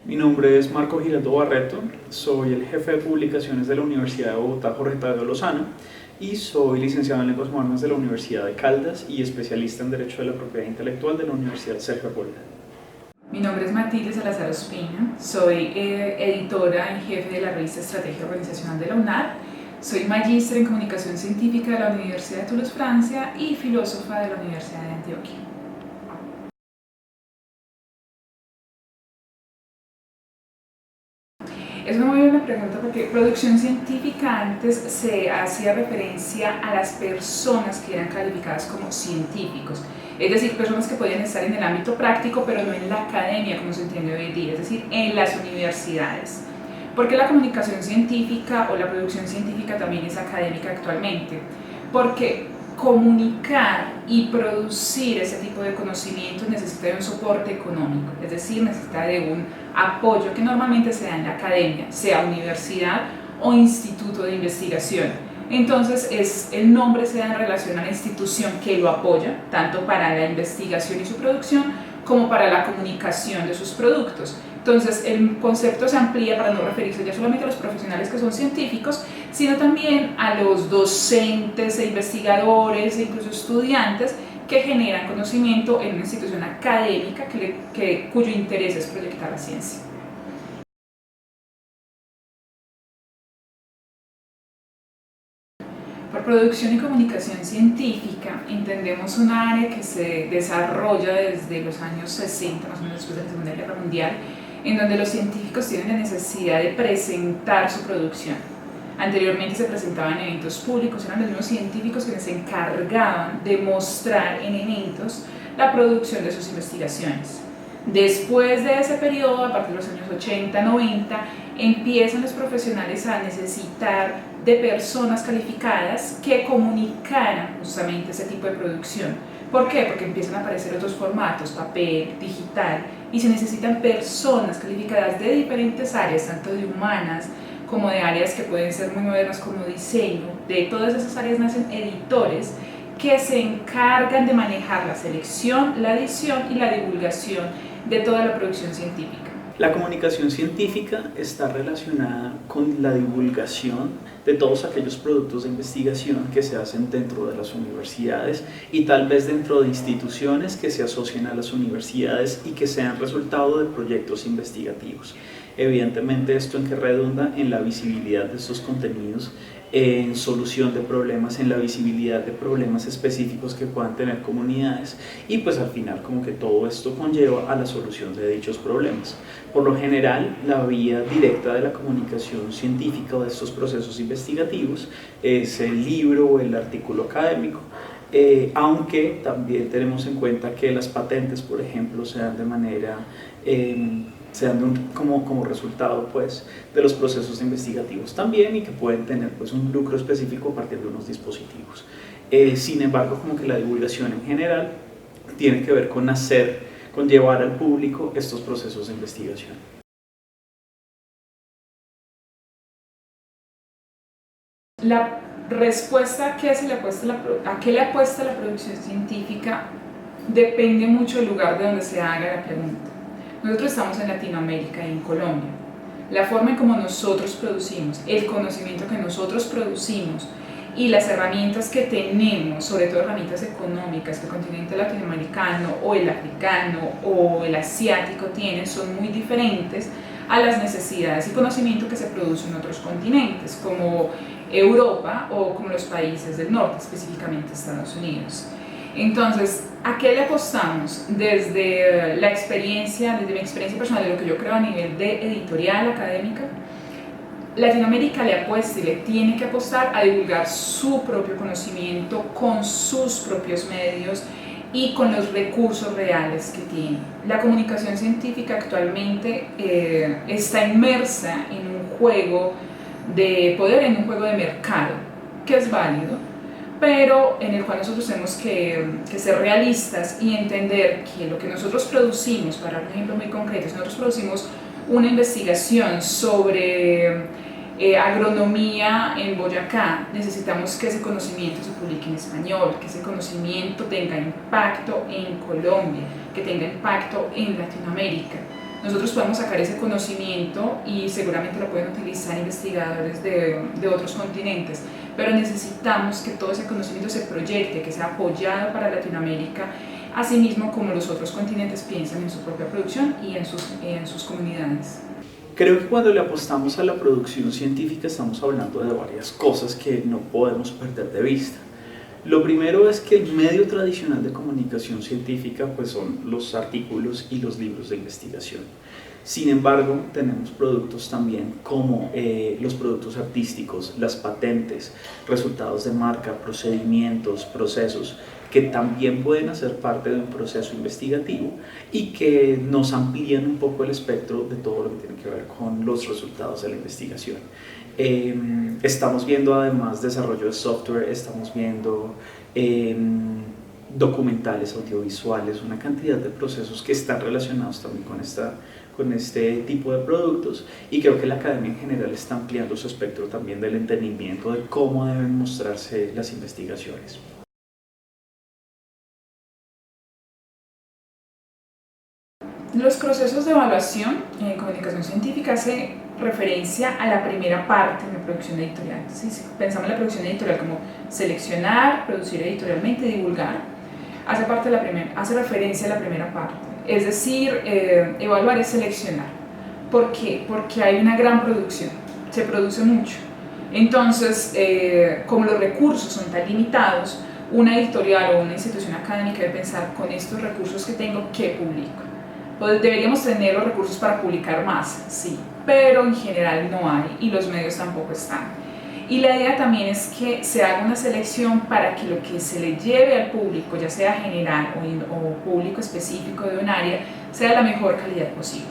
Mi nombre es Marco Giraldo Barreto, soy el jefe de publicaciones de la Universidad de Bogotá, Jorge Tadeo Lozano, y soy licenciado en Lenguas Modernas de la Universidad de Caldas y especialista en Derecho de la Propiedad Intelectual de la Universidad Sergio Arboleda. Mi nombre es Matilde Salazar Ospina, soy editora en jefe de la revista Estrategia Organizacional de la UNAD, soy magíster en Comunicación Científica de la Universidad de Toulouse, Francia, y filósofa de la Universidad de Antioquia. Es una muy buena pregunta porque producción científica antes se hacía referencia a las personas que eran calificadas como científicos, es decir, personas que podían estar en el ámbito práctico pero no en la academia como se entiende hoy en día, es decir, en las universidades. ¿Por qué la comunicación científica o la producción científica también es académica actualmente? Porque comunicar y producir ese tipo de conocimientos necesita de un soporte económico, es decir, necesita de un apoyo que normalmente se da en la academia, sea universidad o instituto de investigación. Entonces el nombre se da en relación a la institución que lo apoya, tanto para la investigación y su producción como para la comunicación de sus productos. Entonces el concepto se amplía para no referirse ya solamente a los profesionales que son científicos, sino también a los docentes e investigadores e incluso estudiantes que generan conocimiento en una institución académica cuyo interés es proyectar la ciencia. Por producción y comunicación científica entendemos un área que se desarrolla desde los años 60, más o menos después de la Segunda Guerra Mundial, en donde los científicos tienen la necesidad de presentar su producción. Anteriormente se presentaban en eventos públicos, eran los mismos científicos quienes se encargaban de mostrar en eventos la producción de sus investigaciones. Después de ese periodo, a partir de los años 80, 90, empiezan los profesionales a necesitar de personas calificadas que comunicaran justamente ese tipo de producción. ¿Por qué? Porque empiezan a aparecer otros formatos, papel, digital, y se necesitan personas calificadas de diferentes áreas, tanto de humanas como de áreas que pueden ser muy modernas como diseño. De todas esas áreas nacen editores que se encargan de manejar la selección, la edición y la divulgación de toda la producción científica. La comunicación científica está relacionada con la divulgación de todos aquellos productos de investigación que se hacen dentro de las universidades y tal vez dentro de instituciones que se asocian a las universidades y que sean resultado de proyectos investigativos. Evidentemente, ¿esto en qué redunda? En la visibilidad de estos contenidos, en solución de problemas, en la visibilidad de problemas específicos que puedan tener comunidades, y pues al final como que todo esto conlleva a la solución de dichos problemas. Por lo general, la vía directa de la comunicación científica o de estos procesos investigativos es el libro o el artículo académico, aunque también tenemos en cuenta que las patentes, por ejemplo, se dan de manera como resultado pues, de los procesos investigativos también, y que pueden tener pues, un lucro específico a partir de unos dispositivos. Sin embargo, como que la divulgación en general tiene que ver con con llevar al público estos procesos de investigación. La respuesta a qué le apuesta la producción científica depende mucho del lugar de donde se haga la pregunta. Nosotros estamos en Latinoamérica y en Colombia. La forma en cómo nosotros producimos, el conocimiento que nosotros producimos y las herramientas que tenemos, sobre todo herramientas económicas que el continente latinoamericano o el africano o el asiático tienen, son muy diferentes a las necesidades y conocimiento que se produce en otros continentes, como Europa o como los países del norte, específicamente Estados Unidos. Entonces, ¿a qué le apostamos? Desde mi experiencia personal, de lo que yo creo a nivel de editorial académica, Latinoamérica le apuesta y le tiene que apostar a divulgar su propio conocimiento con sus propios medios y con los recursos reales que tiene. La comunicación científica actualmente está inmersa en un juego de poder, en un juego de mercado, que es válido, pero en el cual nosotros tenemos que ser realistas y entender que lo que nosotros producimos, para un ejemplo muy concreto, si nosotros producimos una investigación sobre agronomía en Boyacá, necesitamos que ese conocimiento se publique en español, que ese conocimiento tenga impacto en Colombia, que tenga impacto en Latinoamérica. Nosotros podemos sacar ese conocimiento y seguramente lo pueden utilizar investigadores de otros continentes, pero necesitamos que todo ese conocimiento se proyecte, que sea apoyado para Latinoamérica, así mismo como los otros continentes piensan en su propia producción y en sus comunidades. Creo que cuando le apostamos a la producción científica estamos hablando de varias cosas que no podemos perder de vista. Lo primero es que el medio tradicional de comunicación científica pues son los artículos y los libros de investigación. Sin embargo, tenemos productos también como los productos artísticos, las patentes, resultados de marca, procedimientos, procesos, que también pueden hacer parte de un proceso investigativo y que nos amplían un poco el espectro de todo lo que tiene que ver con los resultados de la investigación. Estamos viendo además desarrollo de software, estamos viendo documentales, audiovisuales, una cantidad de procesos que están relacionados también con este tipo de productos, y creo que la academia en general está ampliando su espectro también del entendimiento de cómo deben mostrarse las investigaciones. Los procesos de evaluación en comunicación científica hace referencia a la primera parte de la producción editorial. Si pensamos en la producción editorial como seleccionar, producir editorialmente y divulgar, hace referencia a la primera parte. Es decir, evaluar es seleccionar. ¿Por qué? Porque hay una gran producción, se produce mucho. Entonces, como los recursos son tan limitados, una editorial o una institución académica debe pensar: con estos recursos que tengo, ¿qué publico? Pues deberíamos tener los recursos para publicar más, sí, pero en general no hay y los medios tampoco están. Y la idea también es que se haga una selección para que lo que se le lleve al público, ya sea general o público específico de un área, sea de la mejor calidad posible.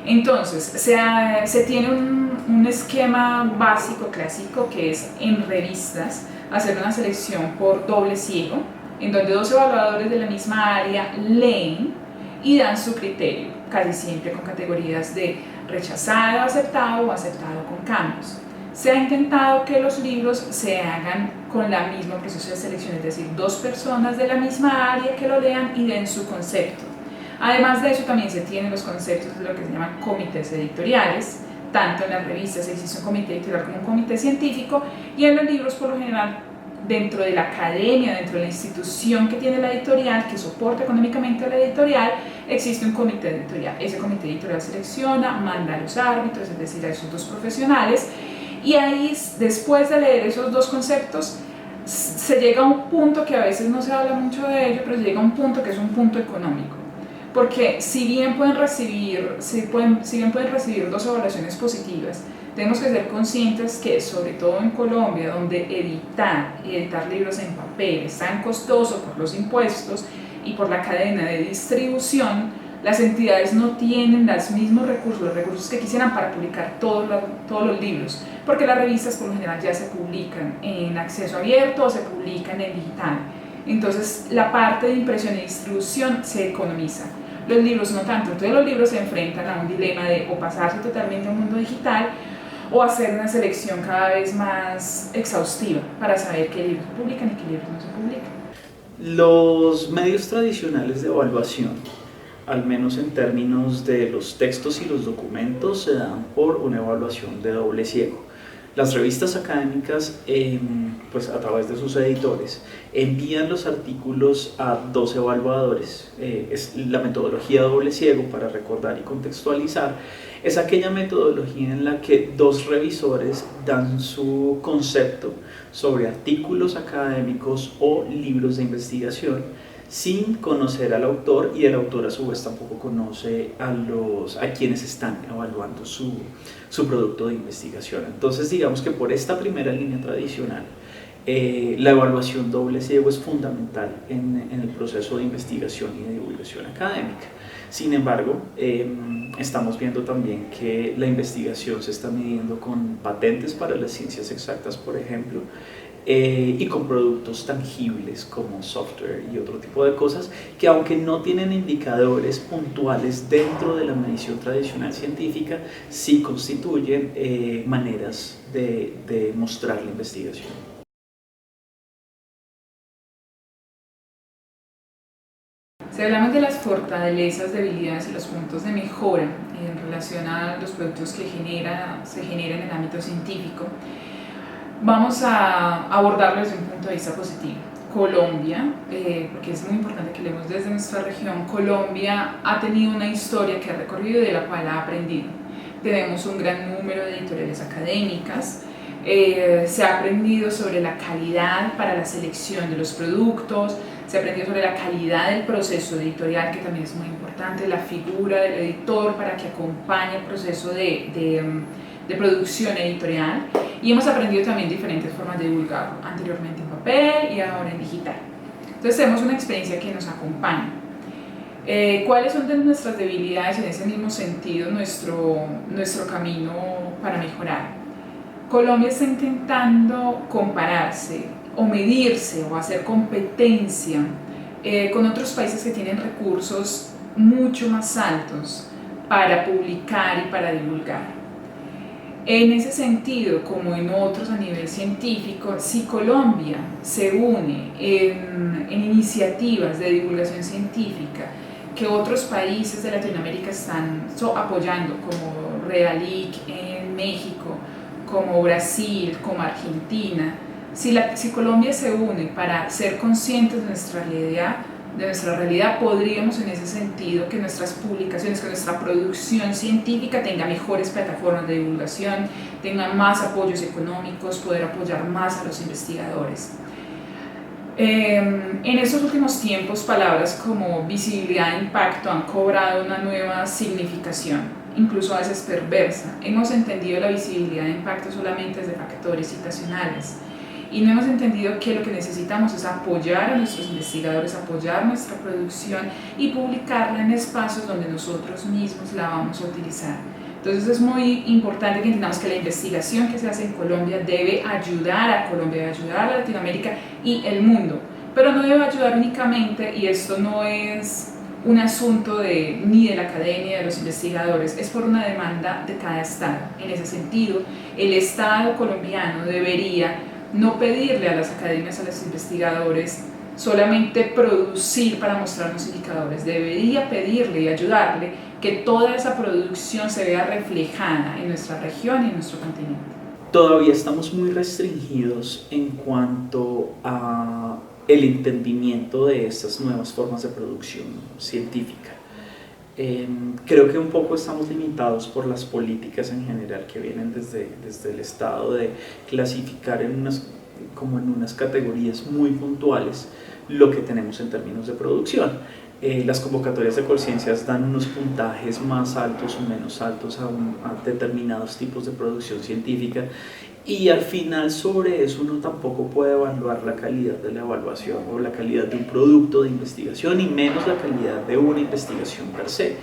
Entonces, se tiene un esquema básico, clásico, que es en revistas hacer una selección por doble ciego, en donde dos evaluadores de la misma área leen y dan su criterio, casi siempre con categorías de rechazado, aceptado o aceptado con cambios. Se ha intentado que los libros se hagan con el mismo proceso de selección, es decir, dos personas de la misma área que lo lean y den su concepto. Además de eso, también se tienen los conceptos de lo que se llaman comités editoriales. Tanto en las revistas existe un comité editorial como un comité científico, y en los libros, por lo general, dentro de la academia, dentro de la institución que tiene la editorial, que soporta económicamente a la editorial, existe un comité editorial. Ese comité editorial selecciona, manda a los árbitros, es decir, a esos dos profesionales, y ahí, después de leer esos dos conceptos, se llega a un punto que a veces no se habla mucho de ello, pero se llega a un punto que es un punto económico. Porque si bien pueden recibir dos evaluaciones positivas, tenemos que ser conscientes que, sobre todo en Colombia, donde editar libros en papel es tan costoso por los impuestos y por la cadena de distribución, las entidades no tienen los mismos recursos, los recursos que quisieran para publicar todos los libros, porque las revistas por lo general ya se publican en acceso abierto o se publican en digital. Entonces la parte de impresión y distribución se economiza. Los libros no tanto. Entonces los libros se enfrentan a un dilema de o pasarse totalmente a un mundo digital o hacer una selección cada vez más exhaustiva para saber qué libros se publican y qué libros no se publican. Los medios tradicionales de evaluación, al menos en términos de los textos y los documentos, se dan por una evaluación de doble ciego. Las revistas académicas, pues a través de sus editores, envían los artículos a dos evaluadores. Es la metodología doble ciego, para recordar y contextualizar, es aquella metodología en la que dos revisores dan su concepto sobre artículos académicos o libros de investigación sin conocer al autor, y el autor a su vez tampoco conoce a quienes están evaluando su producto de investigación. Entonces, digamos que por esta primera línea tradicional, la evaluación doble ciego es fundamental en el proceso de investigación y de divulgación académica. Sin embargo, estamos viendo también que la investigación se está midiendo con patentes para las ciencias exactas, por ejemplo, y con productos tangibles como software y otro tipo de cosas que, aunque no tienen indicadores puntuales dentro de la medición tradicional científica, sí constituyen maneras de mostrar la investigación. Si hablamos de las fortalezas, debilidades y los puntos de mejora en relación a los productos que se generan en el ámbito científico, vamos a abordarlo desde un punto de vista positivo. Colombia, porque es muy importante que leemos desde nuestra región, Colombia ha tenido una historia que ha recorrido y de la cual ha aprendido. Tenemos un gran número de editoriales académicas, se ha aprendido sobre la calidad para la selección de los productos, se ha aprendido sobre la calidad del proceso editorial, que también es muy importante, la figura del editor para que acompañe el proceso de producción editorial, y hemos aprendido también diferentes formas de divulgarlo, anteriormente en papel y ahora en digital. Entonces tenemos una experiencia que nos acompaña. ¿Cuáles son de nuestras debilidades en ese mismo sentido, nuestro camino para mejorar? Colombia está intentando compararse o medirse o hacer competencia con otros países que tienen recursos mucho más altos para publicar y para divulgar. En ese sentido, como en otros a nivel científico, si Colombia se une en iniciativas de divulgación científica que otros países de Latinoamérica están apoyando, como Realic en México, como Brasil, como Argentina, si Colombia se une para ser conscientes de nuestra realidad, podríamos en ese sentido que nuestras publicaciones, que nuestra producción científica tenga mejores plataformas de divulgación, tenga más apoyos económicos, poder apoyar más a los investigadores. En estos últimos tiempos, palabras como visibilidad e impacto han cobrado una nueva significación, incluso a veces perversa. Hemos entendido la visibilidad e impacto solamente desde factores citacionales y no hemos entendido que lo que necesitamos es apoyar a nuestros investigadores, apoyar nuestra producción y publicarla en espacios donde nosotros mismos la vamos a utilizar. Entonces es muy importante que entendamos que la investigación que se hace en Colombia debe ayudar a Colombia, debe ayudar a Latinoamérica y el mundo, pero no debe ayudar únicamente, y esto no es un asunto ni de la academia ni de los investigadores, es por una demanda de cada estado. En ese sentido, el Estado colombiano debería no pedirle a las academias, a los investigadores, solamente producir para mostrarnos indicadores, debería pedirle y ayudarle que toda esa producción se vea reflejada en nuestra región y en nuestro continente. Todavía estamos muy restringidos en cuanto a el entendimiento de estas nuevas formas de producción científica. Creo que un poco estamos limitados por las políticas en general que vienen desde el Estado de clasificar como en unas categorías muy puntuales lo que tenemos en términos de producción. Las convocatorias de Colciencias dan unos puntajes más altos o menos altos a determinados tipos de producción científica, y al final sobre eso uno tampoco puede evaluar la calidad de la evaluación o la calidad de un producto de investigación, y menos la calidad de una investigación per se.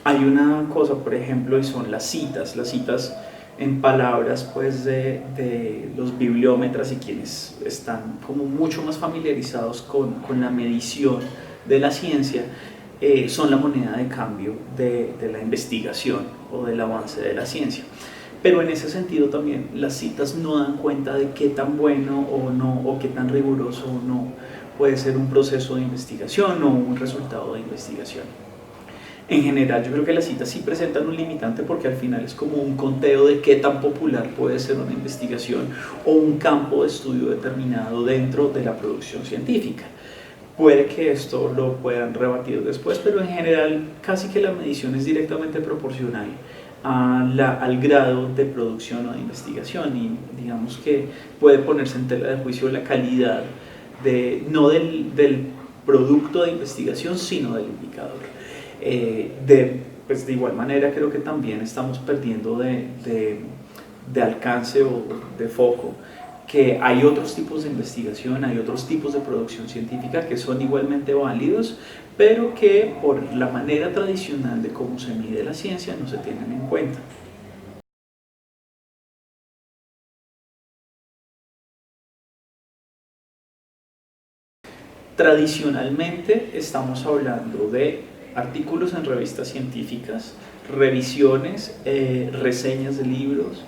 Hay una cosa, por ejemplo, y son las citas en palabras pues de los bibliómetras y quienes están como mucho más familiarizados con la medición de la ciencia, son la moneda de cambio de la investigación o del avance de la ciencia. Pero en ese sentido también las citas no dan cuenta de qué tan bueno o no, o qué tan riguroso o no puede ser un proceso de investigación o un resultado de investigación. En general yo creo que las citas sí presentan un limitante, porque al final es como un conteo de qué tan popular puede ser una investigación o un campo de estudio determinado dentro de la producción científica. Puede que esto lo puedan rebatir después, pero en general casi que la medición es directamente proporcional al grado de producción o de investigación, y digamos que puede ponerse en tela de juicio la calidad no del producto de investigación, sino del indicador. Pues de igual manera creo que también estamos perdiendo de alcance o de foco que hay otros tipos de investigación, hay otros tipos de producción científica que son igualmente válidos, pero que por la manera tradicional de cómo se mide la ciencia no se tienen en cuenta. Tradicionalmente estamos hablando de artículos en revistas científicas, revisiones, reseñas de libros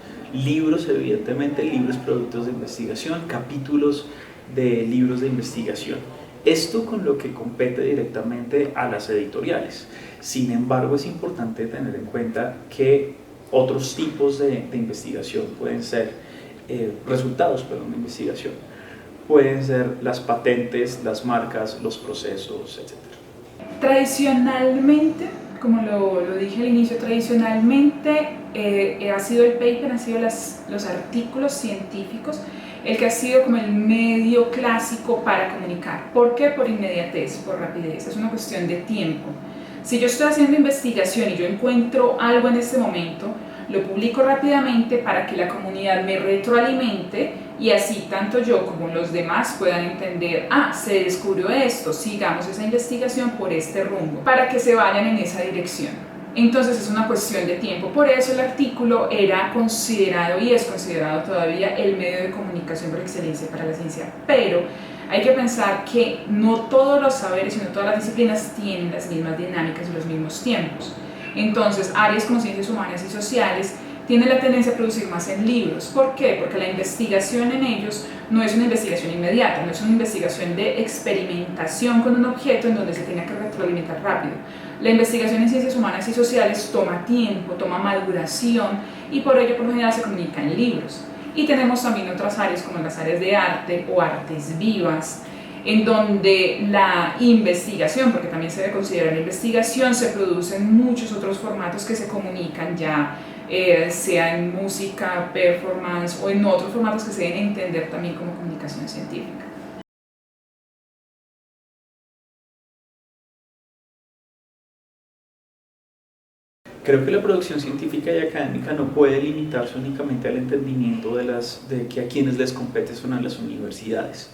evidentemente, libros productos de investigación, capítulos de libros de investigación. Esto con lo que compete directamente a las editoriales. Sin embargo, es importante tener en cuenta que otros tipos de investigación pueden ser resultados de investigación. Pueden ser las patentes, las marcas, los procesos, etc. Tradicionalmente, como lo dije al inicio, tradicionalmente ha sido el paper, han sido los artículos científicos el que ha sido como el medio clásico para comunicar. ¿Por qué? Por inmediatez, por rapidez, es una cuestión de tiempo. Si yo estoy haciendo investigación y yo encuentro algo en este momento, lo publico rápidamente para que la comunidad me retroalimente y así tanto yo como los demás puedan entender, se descubrió esto, sigamos esa investigación por este rumbo, para que se vayan en esa dirección. Entonces es una cuestión de tiempo, por eso el artículo era considerado y es considerado todavía el medio de comunicación por excelencia para la ciencia, pero hay que pensar que no todos los saberes y no todas las disciplinas tienen las mismas dinámicas y los mismos tiempos. Entonces, áreas como ciencias humanas y sociales tienen la tendencia a producir más en libros. ¿Por qué? Porque la investigación en ellos no es una investigación inmediata, no es una investigación de experimentación con un objeto en donde se tiene que retroalimentar rápido. La investigación en ciencias humanas y sociales toma tiempo, toma maduración y por ello por lo general se comunica en libros. Y tenemos también otras áreas como las áreas de arte o artes vivas, en donde la investigación, porque también se debe considerar investigación, se produce en muchos otros formatos que se comunican ya, sea en música, performance o en otros formatos que se deben entender también como comunicación científica. Creo que la producción científica y académica no puede limitarse únicamente al entendimiento de que a quienes les compete son a las universidades.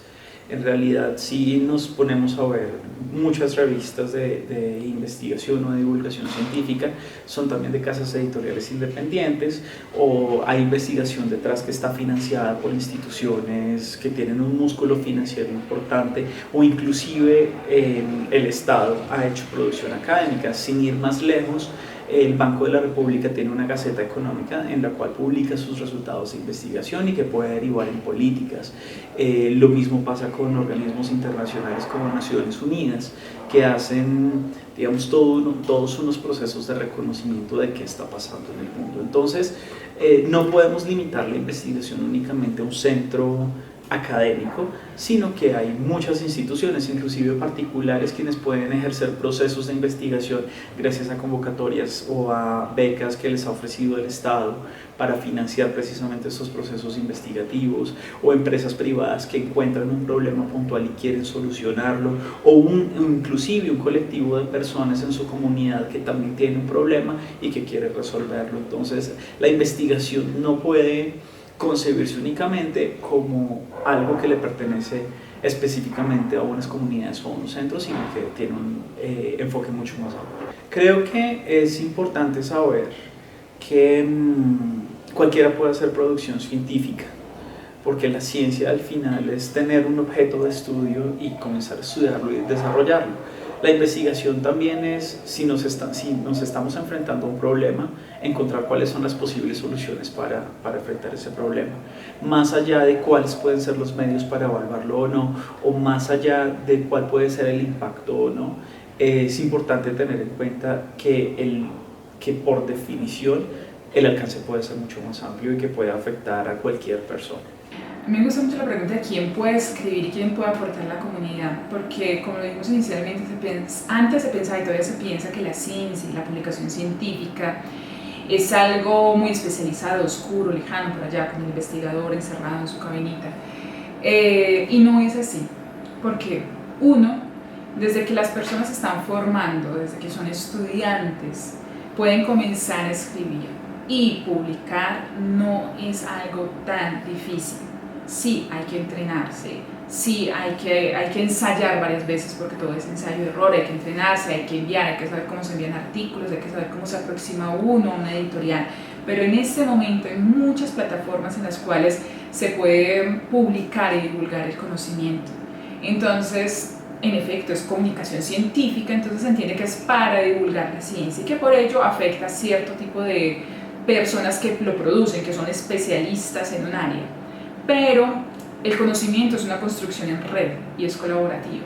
En realidad, si nos ponemos a ver muchas revistas de investigación o de divulgación científica, son también de casas editoriales independientes o hay investigación detrás que está financiada por instituciones que tienen un músculo financiero importante o inclusive el Estado ha hecho producción académica. Sin ir más lejos, el Banco de la República tiene una gaceta económica en la cual publica sus resultados de investigación y que puede derivar en políticas. Lo mismo pasa con organismos internacionales como Naciones Unidas, que hacen, digamos, todos unos procesos de reconocimiento de qué está pasando en el mundo. Entonces, no podemos limitar la investigación únicamente a un centro académico, sino que hay muchas instituciones, inclusive particulares, quienes pueden ejercer procesos de investigación gracias a convocatorias o a becas que les ha ofrecido el Estado para financiar precisamente estos procesos investigativos, o empresas privadas que encuentran un problema puntual y quieren solucionarlo, o inclusive un colectivo de personas en su comunidad que también tiene un problema y que quiere resolverlo. Entonces, la investigación no puede concebirse únicamente como algo que le pertenece específicamente a unas comunidades o a unos centros, sino que tiene un enfoque mucho más amplio. Creo que es importante saber que cualquiera puede hacer producción científica, porque la ciencia al final es tener un objeto de estudio y comenzar a estudiarlo y desarrollarlo. La investigación también es, si nos estamos enfrentando a un problema, encontrar cuáles son las posibles soluciones para enfrentar ese problema. Más allá de cuáles pueden ser los medios para evaluarlo o no, o más allá de cuál puede ser el impacto o no, es importante tener en cuenta que por definición el alcance puede ser mucho más amplio y que puede afectar a cualquier persona. A mí me gusta mucho la pregunta de quién puede escribir y quién puede aportar a la comunidad, porque como lo dijimos inicialmente, antes se pensaba y todavía se piensa que la ciencia y la publicación científica es algo muy especializado, oscuro, lejano, por allá, con el investigador encerrado en su cabinita. Y no es así, porque uno, desde que las personas se están formando, desde que son estudiantes, pueden comenzar a escribir y publicar no es algo tan difícil. Sí, hay que entrenarse, sí, hay que ensayar varias veces porque todo es ensayo-error, hay que entrenarse, hay que enviar, hay que saber cómo se envían artículos, hay que saber cómo se aproxima uno a una editorial. Pero en este momento hay muchas plataformas en las cuales se puede publicar y divulgar el conocimiento. Entonces, en efecto, es comunicación científica, entonces se entiende que es para divulgar la ciencia y que por ello afecta a cierto tipo de personas que lo producen, que son especialistas en un área. Pero el conocimiento es una construcción en red y es colaborativo.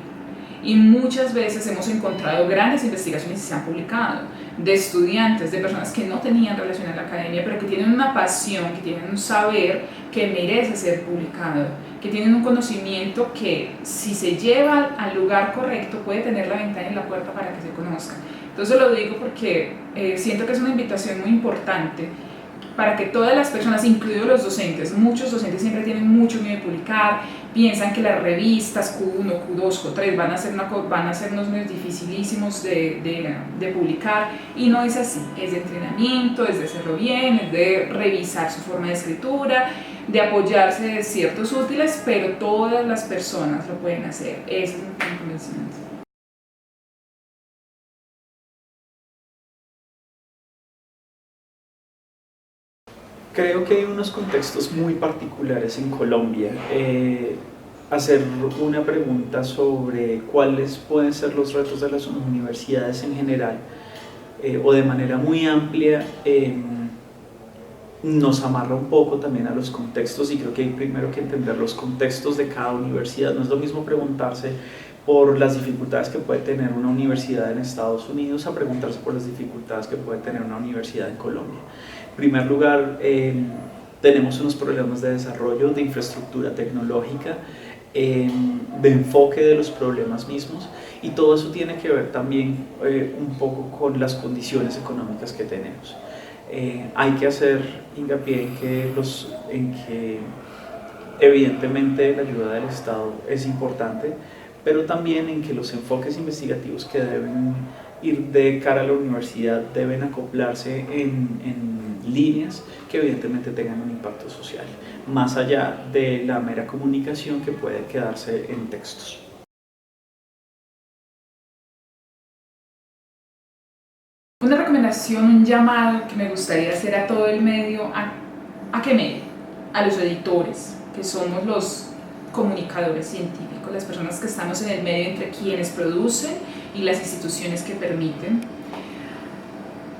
Y muchas veces hemos encontrado grandes investigaciones que se han publicado de estudiantes, de personas que no tenían relación a la academia, pero que tienen una pasión, que tienen un saber que merece ser publicado, que tienen un conocimiento que, si se lleva al lugar correcto, puede tener la ventana y la puerta para que se conozca. Entonces lo digo porque siento que es una invitación muy importante para que todas las personas, incluidos los docentes, muchos docentes siempre tienen mucho miedo de publicar, piensan que las revistas Q1, Q2, Q3 van a ser unos medios dificilísimos de publicar, y no es así. Es de entrenamiento, es de hacerlo bien, es de revisar su forma de escritura, de apoyarse de ciertos útiles, pero todas las personas lo pueden hacer. Ese es mi convencimiento. Creo que hay unos contextos muy particulares en Colombia. Hacer una pregunta sobre cuáles pueden ser los retos de las universidades en general o de manera muy amplia nos amarra un poco también a los contextos, y creo que hay primero que entender los contextos de cada universidad. No es lo mismo preguntarse por las dificultades que puede tener una universidad en Estados Unidos a preguntarse por las dificultades que puede tener una universidad en Colombia. En primer lugar, tenemos unos problemas de desarrollo, de infraestructura tecnológica, de enfoque de los problemas mismos, y todo eso tiene que ver también un poco con las condiciones económicas que tenemos. Hay que hacer hincapié en que evidentemente la ayuda del Estado es importante, pero también en que los enfoques investigativos que deben ir de cara a la universidad deben acoplarse en líneas que evidentemente tengan un impacto social, más allá de la mera comunicación que puede quedarse en textos. Una recomendación, un llamado que me gustaría hacer a todo el medio, ¿a qué medio? A los editores, que somos los comunicadores científicos, las personas que estamos en el medio entre quienes producen y las instituciones que permiten.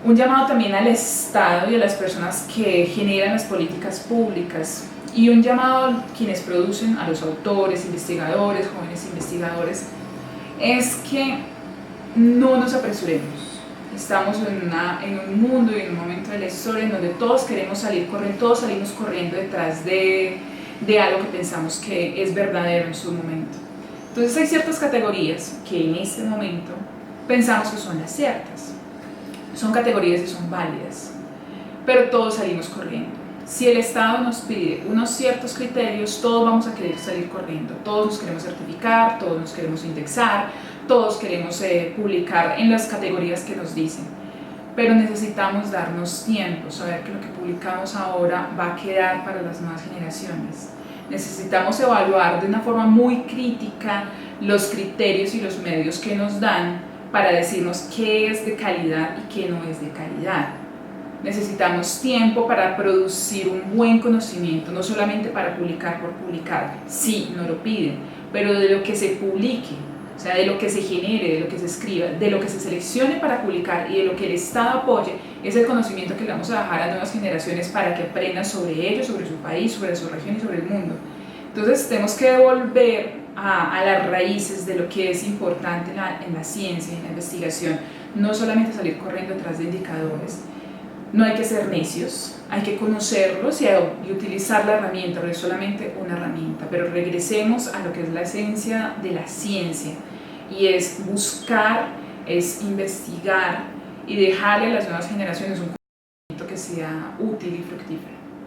Un llamado también al Estado y a las personas que generan las políticas públicas, y un llamado a quienes producen, a los autores, investigadores, jóvenes investigadores, es que no nos apresuremos. Estamos en un mundo y en un momento de la historia en donde todos queremos salir corriendo, todos salimos corriendo detrás de algo que pensamos que es verdadero en su momento. Entonces hay ciertas categorías que en este momento pensamos que son las ciertas, son categorías y son válidas, pero todos salimos corriendo. Si el Estado nos pide unos ciertos criterios, todos vamos a querer salir corriendo, todos nos queremos certificar, todos nos queremos indexar, todos queremos publicar en las categorías que nos dicen, pero necesitamos darnos tiempo, saber que lo que publicamos ahora va a quedar para las nuevas generaciones. Necesitamos evaluar de una forma muy crítica los criterios y los medios que nos dan para decirnos qué es de calidad y qué no es de calidad. Necesitamos tiempo para producir un buen conocimiento, no solamente para publicar por publicar, sí, no lo piden, pero de lo que se publique, o sea, de lo que se genere, de lo que se escriba, de lo que se seleccione para publicar y de lo que el Estado apoye, es el conocimiento que le vamos a dejar a nuevas generaciones para que aprendan sobre ellos, sobre su país, sobre su región y sobre el mundo. Entonces tenemos que volver a las raíces de lo que es importante en la ciencia y en la investigación, no solamente salir corriendo detrás de indicadores. No hay que ser necios, hay que conocerlos y utilizar la herramienta, porque es solamente una herramienta, pero regresemos a lo que es la esencia de la ciencia, y es buscar, es investigar y dejarle a las nuevas generaciones un conocimiento que sea útil y fructífero.